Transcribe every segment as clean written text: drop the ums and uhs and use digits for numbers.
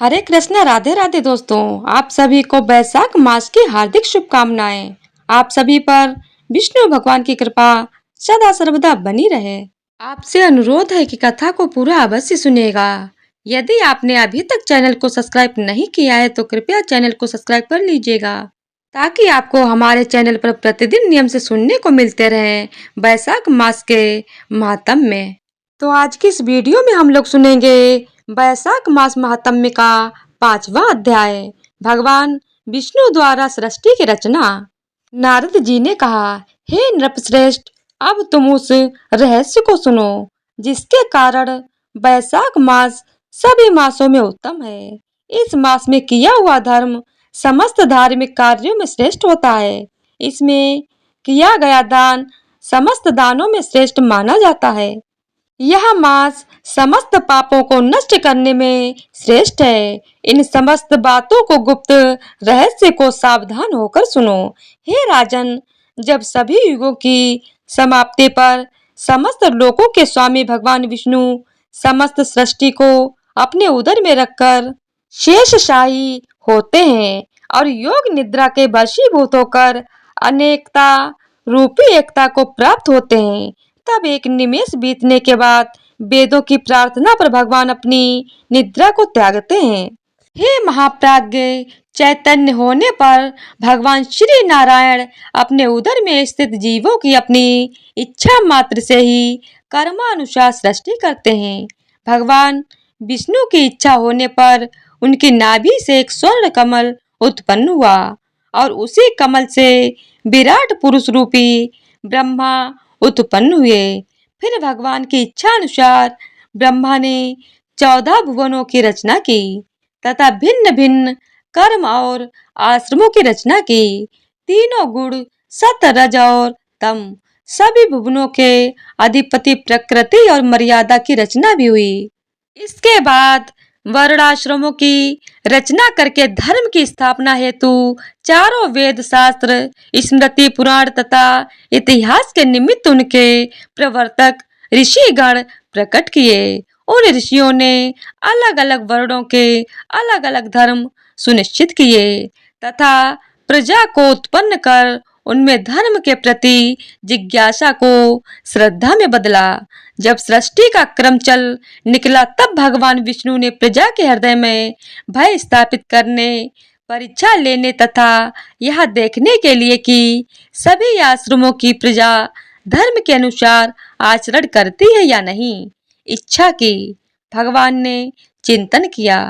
हरे कृष्णा, राधे राधे दोस्तों। आप सभी को वैशाख मास की हार्दिक शुभकामनाएं। आप सभी पर विष्णु भगवान की कृपा सदा सर्वदा बनी रहे। आपसे अनुरोध है कि कथा को पूरा अवश्य सुनेगा। यदि आपने अभी तक चैनल को सब्सक्राइब नहीं किया है तो कृपया चैनल को सब्सक्राइब कर लीजिएगा, ताकि आपको हमारे चैनल पर प्रतिदिन नियम से सुनने को मिलते रहे वैशाख मास के महात्म्य में। तो आज की इस वीडियो में हम लोग सुनेंगे वैशाख मास महात्म्य का 5वां अध्याय, भगवान विष्णु द्वारा सृष्टि की रचना। नारद जी ने कहा, हे नृपश्रेष्ठ, अब तुम उस रहस्य को सुनो जिसके कारण वैशाख मास सभी मासों में उत्तम है। इस मास में किया हुआ धर्म समस्त धार्मिक कार्यों में श्रेष्ठ होता है। इसमें किया गया दान समस्त दानों में श्रेष्ठ माना जाता है। यह मास समस्त पापों को नष्ट करने में श्रेष्ठ है। इन समस्त बातों को गुप्त रहस्य को सावधान होकर सुनो। हे राजन, जब सभी युगों की समाप्ति पर समस्त लोकों के स्वामी भगवान विष्णु समस्त सृष्टि को अपने उदर में रखकर शेषशाही होते हैं और योग निद्रा के वशीभूत होकर अनेकता रूपी एकता को प्राप्त होते हैं, तब एक निमेष बीतने के बाद वेदों की प्रार्थना पर भगवान अपनी निद्रा को त्यागते हैं। हे महाप्राज्ञ, चैतन्य होने पर भगवान श्री नारायण अपने उदर में स्थित जीवों की अपनी इच्छा मात्र से ही कर्मानुसार सृष्टि करते हैं। भगवान विष्णु की इच्छा होने पर उनकी नाभि से एक स्वर्ण कमल उत्पन्न हुआ और उसी कमल से विराट पुरुष रूपी ब्रह्मा उत्पन्न हुए। फिर भगवान की इच्छा अनुसार ब्रह्मा ने 14 भुवनों की रचना की तथा भिन्न भिन्न कर्म और आश्रमों की रचना की। तीनों गुण सत, रज और तम सभी भुवनों के अधिपति प्रकृति और मर्यादा की रचना भी हुई। इसके बाद वर्णाश्रमों की रचना करके धर्म की स्थापना हेतु चारों वेद, शास्त्र, स्मृति, पुराण तथा इतिहास के निमित्त उनके प्रवर्तक ऋषिगण प्रकट किए। उन ऋषियों ने अलग अलग वर्णों के अलग अलग धर्म सुनिश्चित किए तथा प्रजा को उत्पन्न कर उनमें धर्म के प्रति जिज्ञासा को श्रद्धा में बदला। जब सृष्टि का क्रम चल निकला तब भगवान विष्णु ने प्रजा के हृदय में भय स्थापित करने, परीक्षा लेने तथा यह देखने के लिए कि सभी आश्रमों की प्रजा धर्म के अनुसार आचरण करती है या नहीं, इच्छा की। भगवान ने चिंतन किया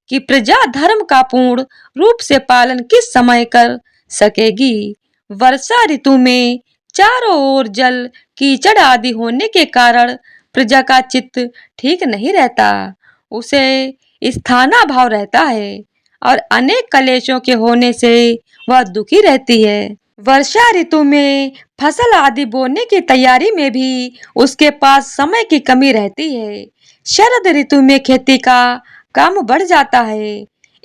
कि प्रजा धर्म का पूर्ण रूप से पालन किस समय कर सकेगी। वर्षा ऋतु में चारों ओर जल कीचड़ आदि होने के कारण प्रजा का चित्त ठीक नहीं रहता, उसे स्थानाभाव रहता है और अनेक कलेशों के होने से वह दुखी रहती है। वर्षा ऋतु में फसल आदि बोने की तैयारी में भी उसके पास समय की कमी रहती है। शरद ऋतु में खेती का काम बढ़ जाता है।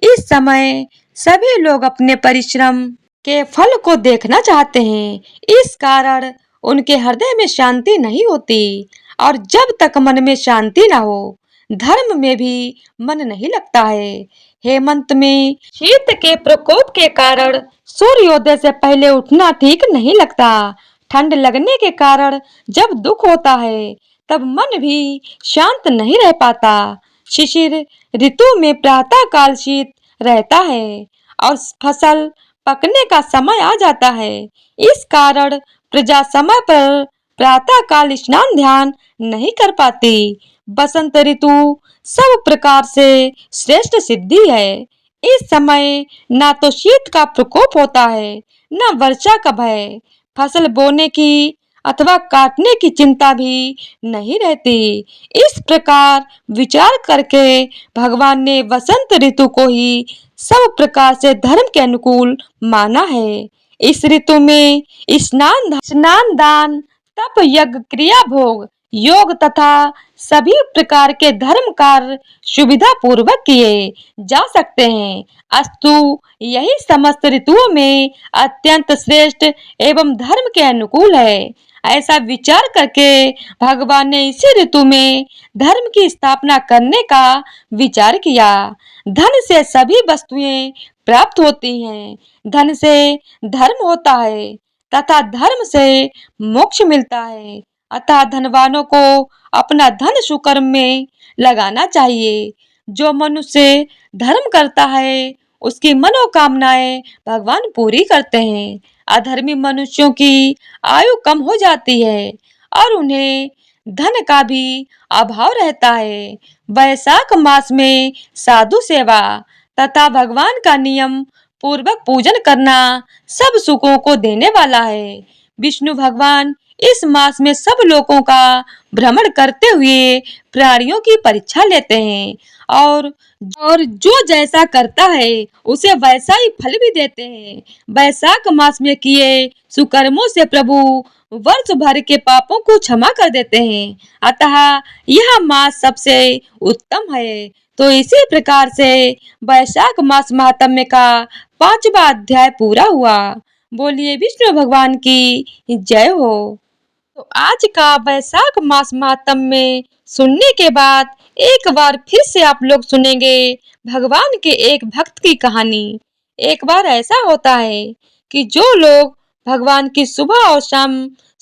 इस समय सभी लोग अपने परिश्रम के फल को देखना चाहते हैं, इस कारण उनके हृदय में शांति नहीं होती और जब तक मन में शांति न हो धर्म में भी मन नहीं लगता है। हेमंत में शीत के प्रकोप के कारण सूर्योदय से पहले उठना ठीक नहीं लगता। ठंड लगने के कारण जब दुख होता है तब मन भी शांत नहीं रह पाता। शिशिर ऋतु में प्रातः काल शीत रहता है और फसल पकने का समय आ जाता है। इस कारण प्रजा समय पर प्रातः काल स्नान ध्यान नहीं कर पाती। बसंत ऋतु सब प्रकार से श्रेष्ठ सिद्धि है। इस समय न तो शीत का प्रकोप होता है न वर्षा का भय। फसल बोने की अथवा काटने की चिंता भी नहीं रहती। इस प्रकार विचार करके भगवान ने वसंत ऋतु को ही सब प्रकार से धर्म के अनुकूल माना है। इस ऋतु में स्नान दान तप यज्ञ क्रिया भोग योग तथा सभी प्रकार के धर्म कार्य सुविधा पूर्वक किए जा सकते हैं। अस्तु यही समस्त ऋतुओं में अत्यंत श्रेष्ठ एवं धर्म के अनुकूल है। ऐसा विचार करके भगवान ने इसी ऋतु में धर्म की स्थापना करने का विचार किया। धन से सभी वस्तुएं प्राप्त होती हैं। धन से धर्म होता है तथा धर्म से मोक्ष मिलता है। अतः धनवानों को अपना धन सुकर्म में लगाना चाहिए। जो मनुष्य धर्म करता है उसकी मनोकामनाएं भगवान पूरी करते हैं। अधर्मी मनुष्यों की आयु कम हो जाती है और उन्हें धन का भी अभाव रहता है। वैशाख मास में साधु सेवा तथा भगवान का नियम पूर्वक पूजन करना सब सुखों को देने वाला है। विष्णु भगवान इस मास में सब लोगों का भ्रमण करते हुए प्राणियों की परीक्षा लेते हैं और जो जैसा करता है उसे वैसा ही फल भी देते हैं। वैशाख मास में किए सुकर्मों से प्रभु वर्ष भर के पापों को क्षमा कर देते हैं। अतः यह मास सबसे उत्तम है। तो इसी प्रकार से वैशाख मास महात्म्य का 5वां अध्याय पूरा हुआ। बोलिए विष्णु भगवान की जय हो। तो आज का वैशाख मास महात्म्य में सुनने के बाद एक बार फिर से आप लोग सुनेंगे भगवान के एक भक्त की कहानी। एक बार ऐसा होता है कि जो लोग भगवान की सुबह और शाम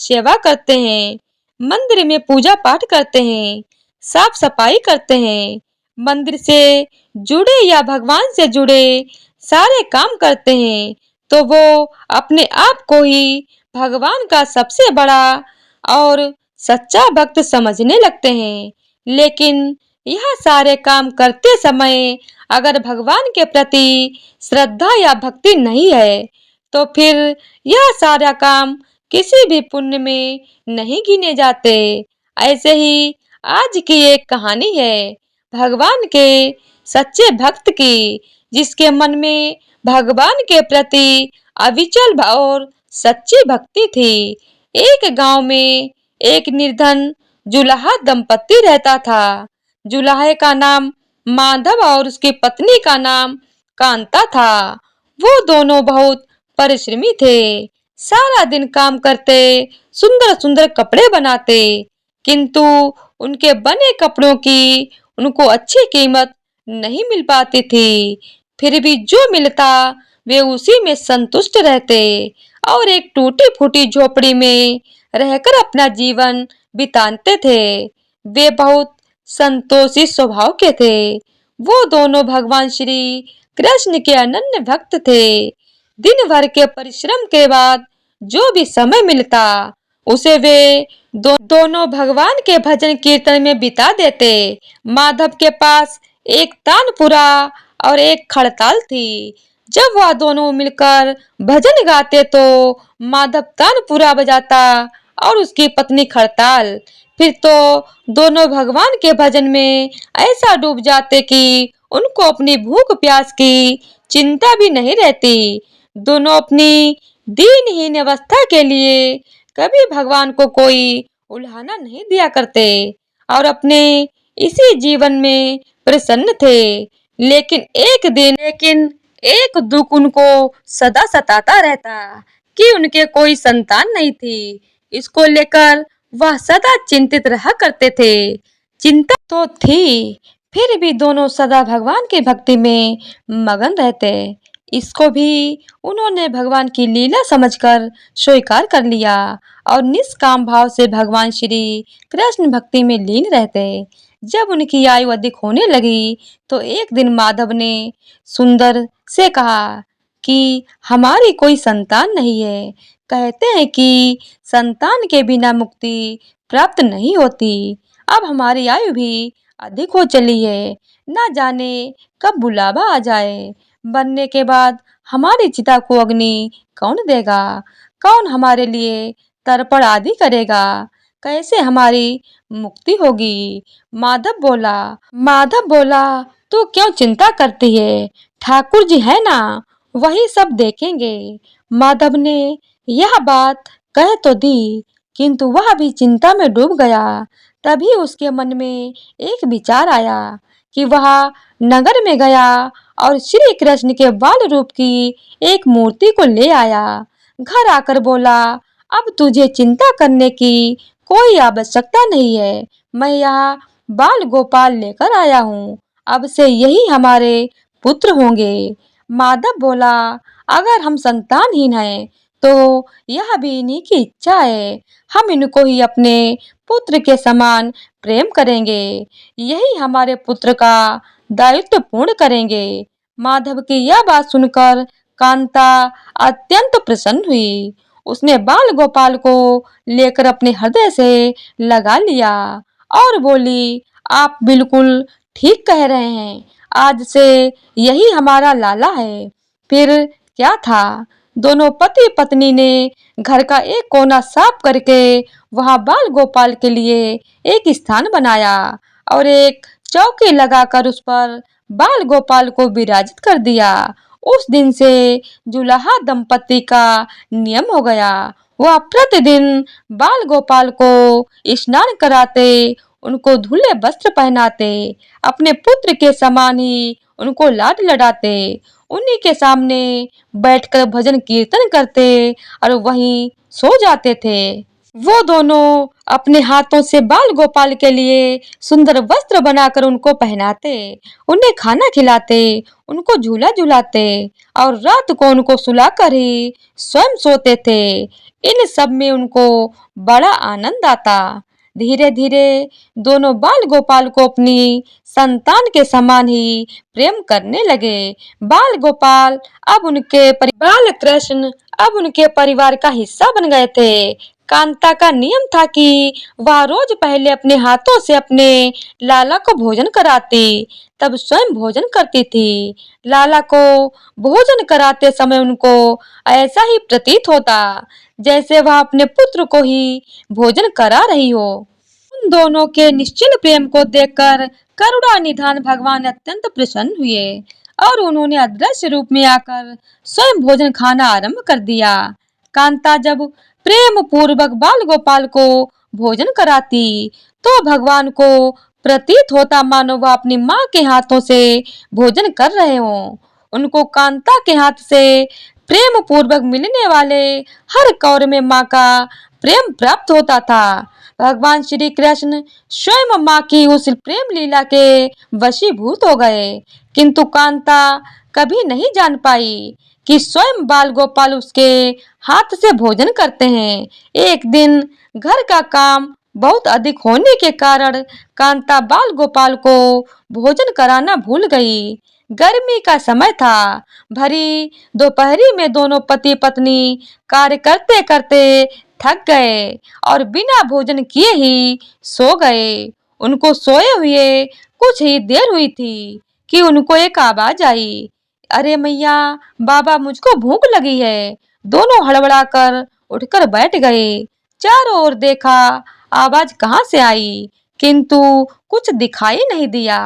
सेवा करते हैं, मंदिर में पूजा पाठ करते हैं, साफ सफाई करते हैं, मंदिर से जुड़े या भगवान से जुड़े सारे काम करते हैं, तो वो अपने आप को ही भगवान का सबसे बड़ा और सच्चा भक्त समझने लगते हैं। लेकिन यह सारे काम करते समय अगर भगवान के प्रति श्रद्धा या भक्ति नहीं है तो फिर यह सारा काम किसी भी पुण्य में नहीं गिने जाते। ऐसे ही आज की एक कहानी है भगवान के सच्चे भक्त की, जिसके मन में भगवान के प्रति अविचल भाव और सच्ची भक्ति थी। एक गांव में एक निर्धन जुलाहा दंपति रहता था। जुलाहे का नाम माधव और उसकी पत्नी का नाम कांता था। वो दोनों बहुत परिश्रमी थे। सारा दिन काम करते, सुंदर सुंदर कपड़े बनाते, किंतु उनके बने कपड़ों की उनको अच्छी कीमत नहीं मिल पाती थी। फिर भी जो मिलता वे उसी में संतुष्ट रहते और एक टूटी फूटी झोपड़ी में रहकर अपना जीवन बिताते थे। वे बहुत संतोषी स्वभाव के थे। वो दोनों भगवान श्री कृष्ण के अनन्य भक्त थे। दिन भर के परिश्रम के बाद जो भी समय मिलता उसे वे दोनों भगवान के भजन कीर्तन में बिता देते। माधव के पास एक तानपुरा और एक खड़ताल थी। जब वह दोनों मिलकर भजन गाते तो माधव तानपुरा बजाता और उसकी पत्नी खड़ताल। फिर तो दोनों भगवान के भजन में ऐसा डूब जाते कि उनको अपनी भूख प्यास की चिंता भी नहीं रहती। दोनों अपनी दीनहीन अवस्था के लिए कभी भगवान को कोई उल्हाना नहीं दिया करते और अपने इसी जीवन में प्रसन्न थे। लेकिन एक दुख उनको सदा सताता रहता कि उनके कोई संतान नहीं थी। इसको लेकर वह सदा चिंतित रहा करते थे। चिंता तो थी, फिर भी दोनों सदा भगवान की भक्ति में मगन रहते। इसको भी उन्होंने भगवान की लीला समझकर स्वीकार कर लिया और निष्काम भाव से भगवान श्री कृष्ण भक्ति में लीन रहते। जब उनकी आयु अधिक होने लगी तो एक दिन माधव ने सुंदर से कहा कि हमारी कोई संतान नहीं है। कहते हैं कि संतान के बिना मुक्ति प्राप्त नहीं होती। अब हमारी आयु भी अधिक हो चली है, ना जाने कब बुलावा आ जाए। बनने के बाद हमारी चिता को अग्नि कौन देगा? कौन हमारे लिए तर्पण आदि करेगा? कैसे हमारी मुक्ति होगी? माधव बोला तू क्यों चिंता करती है? ठाकुर जी है ना, वही सब देखेंगे। माधव ने यह बात कह तो दी, किंतु वह भी चिंता में डूब गया। तभी उसके मन में एक विचार आया कि वह नगर में गया और श्री कृष्ण के बाल रूप की एक मूर्ति को ले आया। घर आकर बोला, अब तुझे चिंता करने की कोई आवश्यकता नहीं है। मैं यहाँ बाल गोपाल लेकर आया हूँ। अब से यही हमारे पुत्र होंगे। माधव बोला, अगर हम संतानहीन हैं तो यह भी इन्हीं की इच्छा है। हम इनको ही अपने पुत्र के समान प्रेम करेंगे। यही हमारे पुत्र का दायित्व पूर्ण करेंगे। माधव की यह बात सुनकर कांता अत्यंत प्रसन्न हुई। उसने बाल गोपाल को लेकर अपने हृदय से लगा लिया और बोली, आप बिल्कुल ठीक कह रहे हैं। आज से यही हमारा लाला है। फिर क्या था, दोनों पति पत्नी ने घर का एक कोना साफ करके वहां बाल गोपाल के लिए एक स्थान बनाया और एक चौकी लगाकर उस पर बाल गोपाल को विराजित कर दिया। उस दिन से जुलाहा दंपति का नियम हो गया। वह प्रतिदिन बाल गोपाल को स्नान कराते, उनको धुले वस्त्र पहनाते, अपने पुत्र के समान ही उनको लाड लडाते, उन्हीं के सामने बैठकर भजन कीर्तन करते और वहीं सो जाते थे। वो दोनों अपने हाथों से बाल गोपाल के लिए सुंदर वस्त्र बनाकर उनको पहनाते, उन्हें खाना खिलाते, उनको झूला झुलाते और रात को उनको सुलाकर ही स्वयं सोते थे। इन सब में उनको बड़ा आनंद आता। धीरे धीरे दोनों बाल गोपाल को अपनी संतान के समान ही प्रेम करने लगे। बाल गोपाल अब बाल कृष्ण अब उनके परिवार का हिस्सा बन गए थे। कांता का नियम था कि वह रोज पहले अपने हाथों से अपने लाला को भोजन कराती, तब स्वयं भोजन करती थी। लाला को भोजन कराते समय उनको ऐसा ही प्रतीत होता जैसे वह अपने पुत्र को ही भोजन करा रही हो। उन दोनों के निश्चल प्रेम को देखकर करुणा निधान भगवान अत्यंत प्रसन्न हुए और उन्होंने अदृश्य रूप में आकर स्वयं भोजन खाना आरंभ कर दिया। कांता जब प्रेम पूर्वक बाल गोपाल को भोजन कराती तो भगवान को प्रतीत होता मानो वह अपनी माँ के हाथों से भोजन कर रहे हों। उनको कांता के हाथ से प्रेम पूर्वक मिलने वाले हर कौर में माँ का प्रेम प्राप्त होता था। भगवान श्री कृष्ण स्वयं माँ की उस प्रेम लीला के वशीभूत हो गए, किंतु कांता कभी नहीं जान पाई कि स्वयं बाल गोपाल उसके हाथ से भोजन करते हैं। एक दिन घर का काम बहुत अधिक होने के कारण कांता बाल गोपाल को भोजन कराना भूल गई। गर्मी का समय था। भरी दोपहरी में दोनों पति पत्नी कार्य करते करते थक गए और बिना भोजन किए ही सो गए। उनको सोए हुए कुछ ही देर हुई थी कि उनको एक आवाज आई, अरे मैया, बाबा, मुझको भूख लगी है। दोनों हड़बड़ाकर उठकर बैठ गए। चारों ओर देखा, आवाज कहाँ से आई, किंतु कुछ दिखाई नहीं दिया।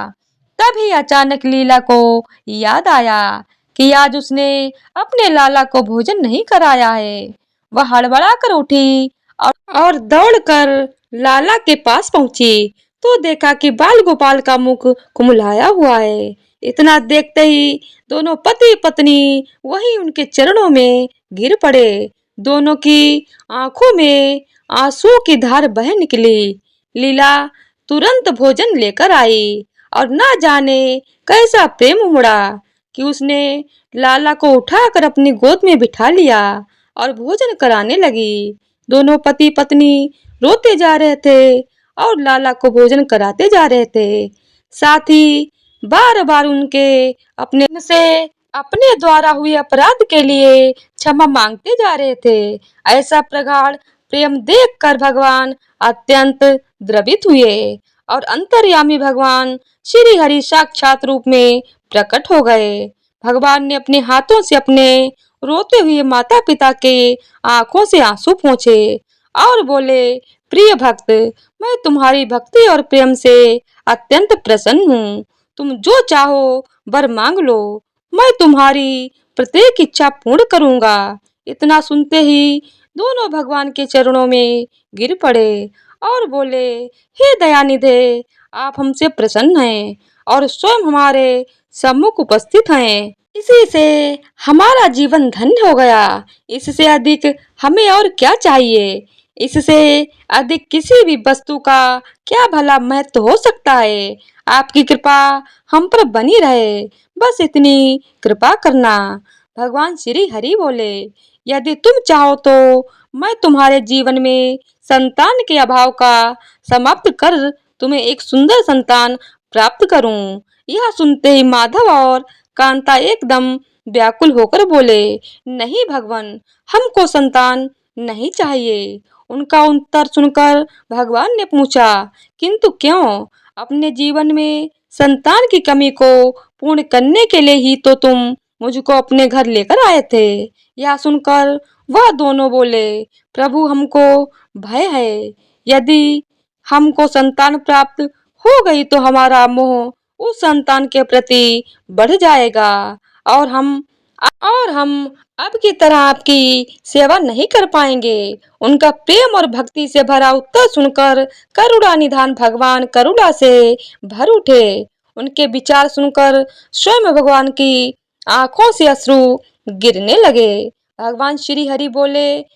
तभी अचानक लीला को याद आया कि आज उसने अपने लाला को भोजन नहीं कराया है। वह हड़बड़ाकर उठी और दौड़कर लाला के पास पहुंची तो देखा कि बाल गोपाल का मुख कुम्हलाया हुआ है। इतना देखते ही दोनों पति पत्नी वहीं उनके चरणों में गिर पड़े। दोनों की आंखों में आंसुओं की धार बह निकली। लीला तुरंत भोजन लेकर आई और ना जाने कैसा प्रेम उमड़ा कि उसने लाला को उठाकर अपनी गोद में बिठा लिया और भोजन कराने लगी। दोनों पति पत्नी रोते जा रहे थे और लाला को भोजन कराते जा रहे थे। साथ ही बार बार अपने द्वारा हुए अपराध के लिए क्षमा मांगते जा रहे थे। ऐसा प्रगाढ़ प्रेम देखकर भगवान अत्यंत द्रवित हुए और अंतर्यामी भगवान श्री हरि साक्षात रूप में प्रकट हो गए। भगवान ने अपने हाथों से अपने रोते हुए माता पिता के आंखों से आंसू पोंछे और बोले, प्रिय भक्त, मैं तुम्हारी भक्ति और प्रेम से अत्यंत प्रसन्न हूँ। तुम जो चाहो वर मांग लो, मैं तुम्हारी प्रत्येक इच्छा पूर्ण करूंगा। इतना सुनते ही दोनों भगवान के चरणों में गिर पड़े और बोले, हे दयानिधे, आप हमसे प्रसन्न हैं और स्वयं हमारे सम्मुख उपस्थित हैं। इसी से हमारा जीवन धन्य हो गया। इससे अधिक हमें और क्या चाहिए। इससे अधिक किसी भी वस्तु का क्या भला महत्व हो सकता है। आपकी कृपा हम पर बनी रहे, बस इतनी कृपा करना। भगवान श्री हरि बोले, यदि तुम चाहो तो मैं तुम्हारे जीवन में संतान के अभाव का समाप्त कर तुम्हें एक सुंदर संतान प्राप्त करूं। यह सुनते ही माधव और कांता एकदम व्याकुल होकर बोले, नहीं भगवान, हमको संतान नहीं चाहिए। उनका उत्तर सुनकर भगवान ने पूछा, किंतु क्यों? अपने जीवन में संतान की कमी को पूर्ण करने के लिए ही तो तुम मुझको अपने घर लेकर आए थे। यह सुनकर वह दोनों बोले, प्रभु हमको भय है, यदि हमको संतान प्राप्त हो गई तो हमारा मोह उस संतान के प्रति बढ़ जाएगा और हम अब की तरह आपकी सेवा नहीं कर पाएंगे। उनका प्रेम और भक्ति से भरा उत्तर सुनकर करुणा निधान भगवान करुणा से भर उठे। उनके विचार सुनकर स्वयं भगवान की आंखों से अश्रु गिरने लगे। भगवान श्री हरि बोले,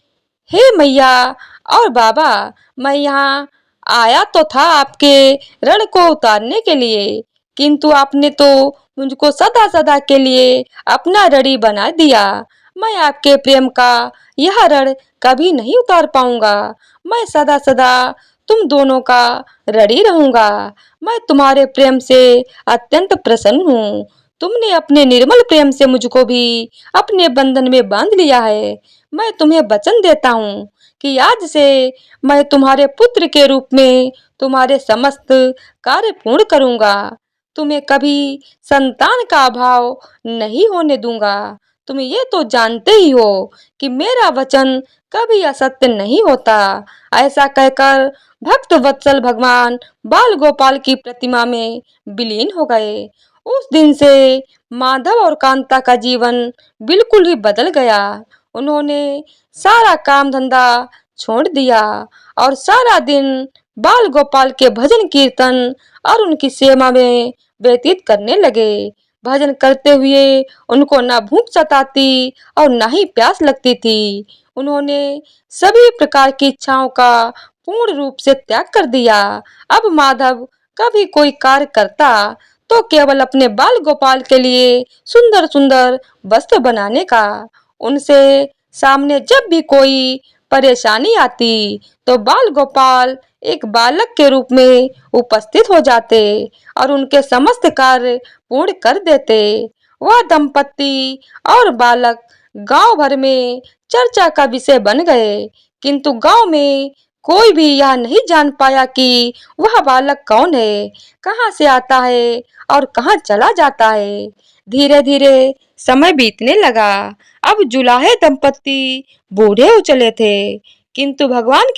हे मैया और बाबा, मैं यहाँ आया तो था आपके ऋण को उतारने के लिए, किंतु आपने तो मुझको सदा सदा के लिए अपना ऋणी बना दिया। मैं आपके प्रेम का यह ऋण कभी नहीं उतार पाऊंगा। मैं सदा सदा तुम दोनों का ऋणी रहूंगा। मैं तुम्हारे प्रेम से अत्यंत प्रसन्न हूँ। तुमने अपने निर्मल प्रेम से मुझको भी अपने बंधन में बांध लिया है। मैं तुम्हें वचन देता हूँ कि आज से मैं तुम्हारे पुत्र के रूप में तुम्हारे समस्त कार्य पूर्ण करूंगा। तुम्हें कभी संतान का अभाव नहीं होने दूंगा। तुम ये तो जानते ही हो कि मेरा वचन कभी असत्य नहीं होता। ऐसा कहकर भक्त वत्सल भगवान बाल गोपाल की प्रतिमा में विलीन हो गए। उस दिन से माधव और कांता का जीवन बिल्कुल ही बदल गया। उन्होंने सारा काम धंधा छोड़ दिया और सारा दिन बाल गोपाल के भजन कीर्तन और उनकी सेवा में व्यतीत करने लगे। भजन करते हुए उनको ना भूख सताती और ना ही प्यास लगती थी। उन्होंने सभी प्रकार की इच्छाओं का पूर्ण रूप से त्याग कर दिया। अब माधव कभी कोई कार्य करता तो केवल अपने बाल गोपाल के लिए सुंदर सुंदर वस्त्र बनाने का। उनसे सामने जब भी कोई परेशानी आती तो बाल गोपाल एक बालक के रूप में उपस्थित हो जाते और उनके समस्त कार्य पूर्ण कर देते। वह दंपत्ति और बालक गांव भर में चर्चा का विषय बन गए, किंतु गांव में कोई भी यह नहीं जान पाया कि वह बालक कौन है, कहां से आता है और कहां चला जाता है। धीरे धीरे समय बीतने लगा। अब जुलाहे दंपत्ति बूढ़े हो चले थे, किंतु भगवान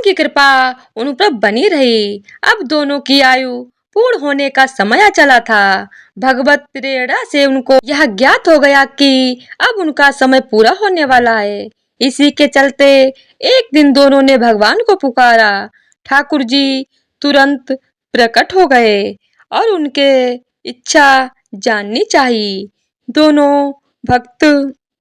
की कृपा उन पर बनी रही। अब दोनों की आयु पूर्ण होने का समय चला था। भगवत प्रेरणा से उनको यह ज्ञात हो गया कि अब उनका समय पूरा होने वाला है। इसी के चलते एक दिन दोनों ने भगवान को पुकारा। ठाकुर जी तुरंत प्रकट हो गए और उनके इच्छा जाननी चाहिए। दोनों भक्त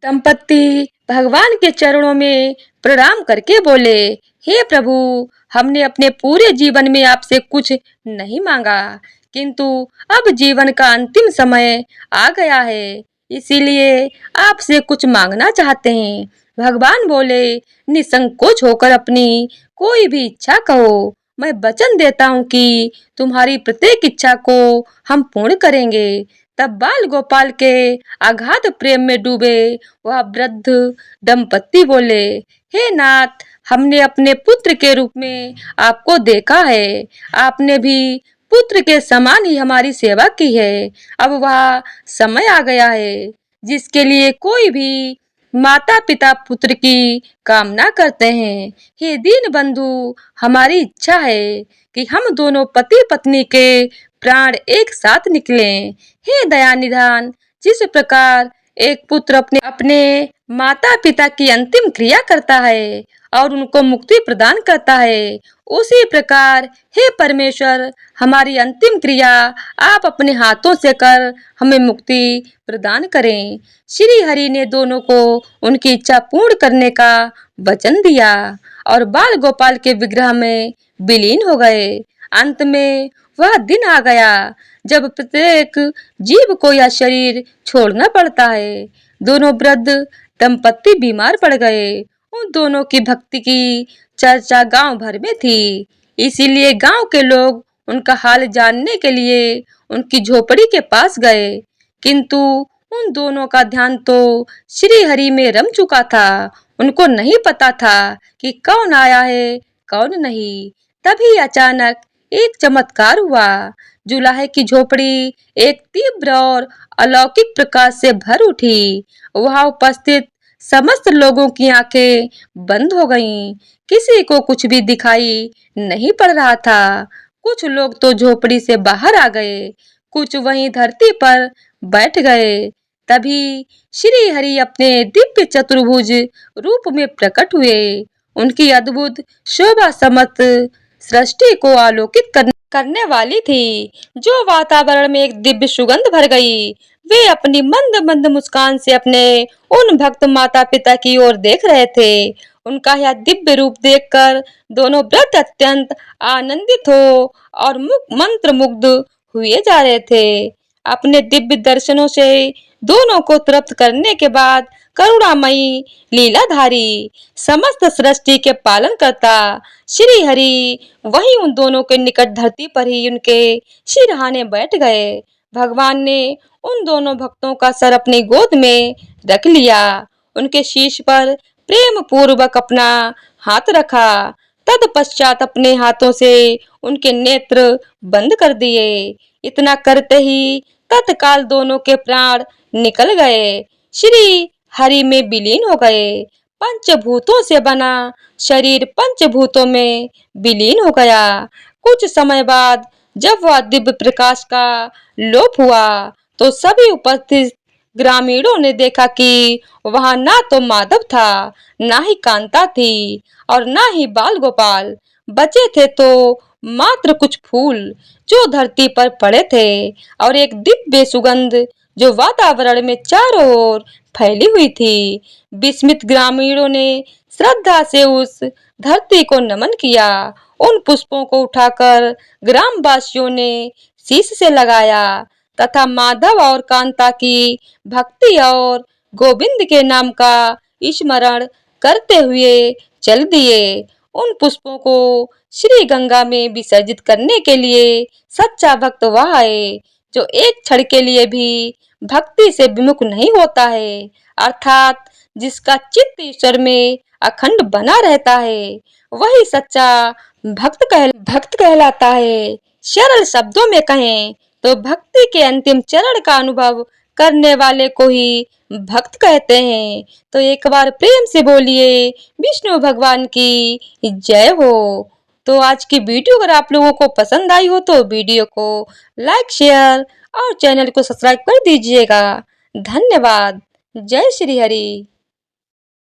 दंपत्ति भगवान के चरणों में प्रणाम करके बोले, हे प्रभु, हमने अपने पूरे जीवन में आपसे कुछ नहीं मांगा, किंतु अब जीवन का अंतिम समय आ गया है, इसीलिए आपसे कुछ मांगना चाहते हैं। भगवान बोले, निसंकोच होकर अपनी कोई भी इच्छा कहो। मैं वचन देता हूँ कि तुम्हारी प्रत्येक इच्छा को हम पूर्ण करेंगे। तब बाल गोपाल के अगाध प्रेम में डूबे वह वृद्ध दंपत्ति बोले, हे नाथ, हमने अपने पुत्र के रूप में आपको देखा है। आपने भी पुत्र के समान ही हमारी सेवा की है। अब वह समय आ गया है जिसके लिए कोई भी माता पिता पुत्र की कामना करते हैं। हे दीन बंधु, हमारी इच्छा है कि हम दोनों पति पत्नी के प्राण एक साथ निकलें। हे दया निधान, जिस प्रकार एक पुत्र अपने माता पिता की अंतिम क्रिया करता है और उनको मुक्ति प्रदान करता है, उसी प्रकार हे परमेश्वर, हमारी अंतिम क्रिया आप अपने हाथों से कर हमें मुक्ति प्रदान करें। श्री हरि ने दोनों को उनकी इच्छा पूर्ण करने का वचन दिया और बाल गोपाल के विग्रह में विलीन हो गए। अंत में वह दिन आ गया जब प्रत्येक जीव को यह शरीर छोड़ना पड़ता है। दोनों वृद्ध दंपत्ति बीमार पड़ गए। उन दोनों की भक्ति की चर्चा गांव भर में थी। इसीलिए गांव के लोग उनका हाल जानने के लिए उनकी झोपड़ी के पास गए। किंतु उन दोनों का ध्यान तो श्री हरि में रम चुका था। उनको नहीं पता था कि कौन आया है कौन नहीं। तभी अचानक एक चमत्कार हुआ। जुलाहे की झोपड़ी एक तीव्र और अलौकिक प्रकाश से भर उठी। वहां उपस्थित समस्त लोगों की आंखें बंद हो गईं। किसी को कुछ भी दिखाई नहीं पड़ रहा था। कुछ लोग तो झोपड़ी से बाहर आ गए, कुछ वहीं धरती पर बैठ गए। तभी श्री हरि अपने दिव्य चतुर्भुज रूप में प्रकट हुए। उनकी अद्भुत शोभा समस्त सृष्टि को आलोकित करने वाली थी, जो वातावरण में एक दिव्य सुगंध भर गई। वे अपनी मंद मंद मुस्कान से अपने उन भक्त माता पिता की ओर देख रहे थे। उनका यह दिव्य रूप देखकर दोनों वृद्ध अत्यंत आनंदित हो और मंत्र मुग्ध हुए जा रहे थे। अपने दिव्य दर्शनों से दोनों को तृप्त करने के बाद करुणामयी लीलाधारी समस्त सृष्टि के पालन करता श्री हरि वहीं उन दोनों के निकट धरती पर ही उनके सिरहाने बैठ गए। भगवान ने उन दोनों भक्तों का सर अपनी गोद में रख लिया, उनके शीश पर प्रेम पूर्वक अपना हाथ रखा। तत्पश्चात अपने हाथों से उनके नेत्र बंद कर दिए। इतना करते ही तत्काल दोनों के प्राण निकल गए, श्री हरि में विलीन हो गए। पंचभूतों से बना शरीर पंचभूतों में विलीन हो गया। कुछ समय बाद जब वह दिव्य प्रकाश का लोप हुआ तो सभी उपस्थित ग्रामीणों ने देखा कि वहां ना तो माधव था, ना ही कांता थी और ना ही बाल गोपाल। बचे थे तो मात्र कुछ फूल जो धरती पर पड़े थे और एक दिव्य सुगंध जो वातावरण में चारों ओर फैली हुई थी। विस्मित ग्रामीणों ने श्रद्धा से उस धरती को नमन किया। उन पुष्पों को उठाकर ग्रामवासियों ने शीश से लगाया तथा माधव और कांता की भक्ति और गोविंद के नाम का स्मरण करते हुए चल दिए। उन पुष्पों को श्री गंगा में विसर्जित करने के लिए सच्चा भक्त वह आए जो एक क्षण के लिए भी भक्ति से विमुख नहीं होता है, अर्थात जिसका चित्त ईश्वर में अखंड बना रहता है, वही सच्चा भक्त कहलाता है। सरल शब्दों में कहें तो भक्ति के अंतिम चरण का अनुभव करने वाले को ही भक्त कहते हैं। तो एक बार प्रेम से बोलिए विष्णु भगवान की जय हो। तो आज की वीडियो अगर आप लोगों को पसंद आई हो तो वीडियो को लाइक शेयर और चैनल को सब्सक्राइब कर दीजिएगा। धन्यवाद। जय श्री हरि।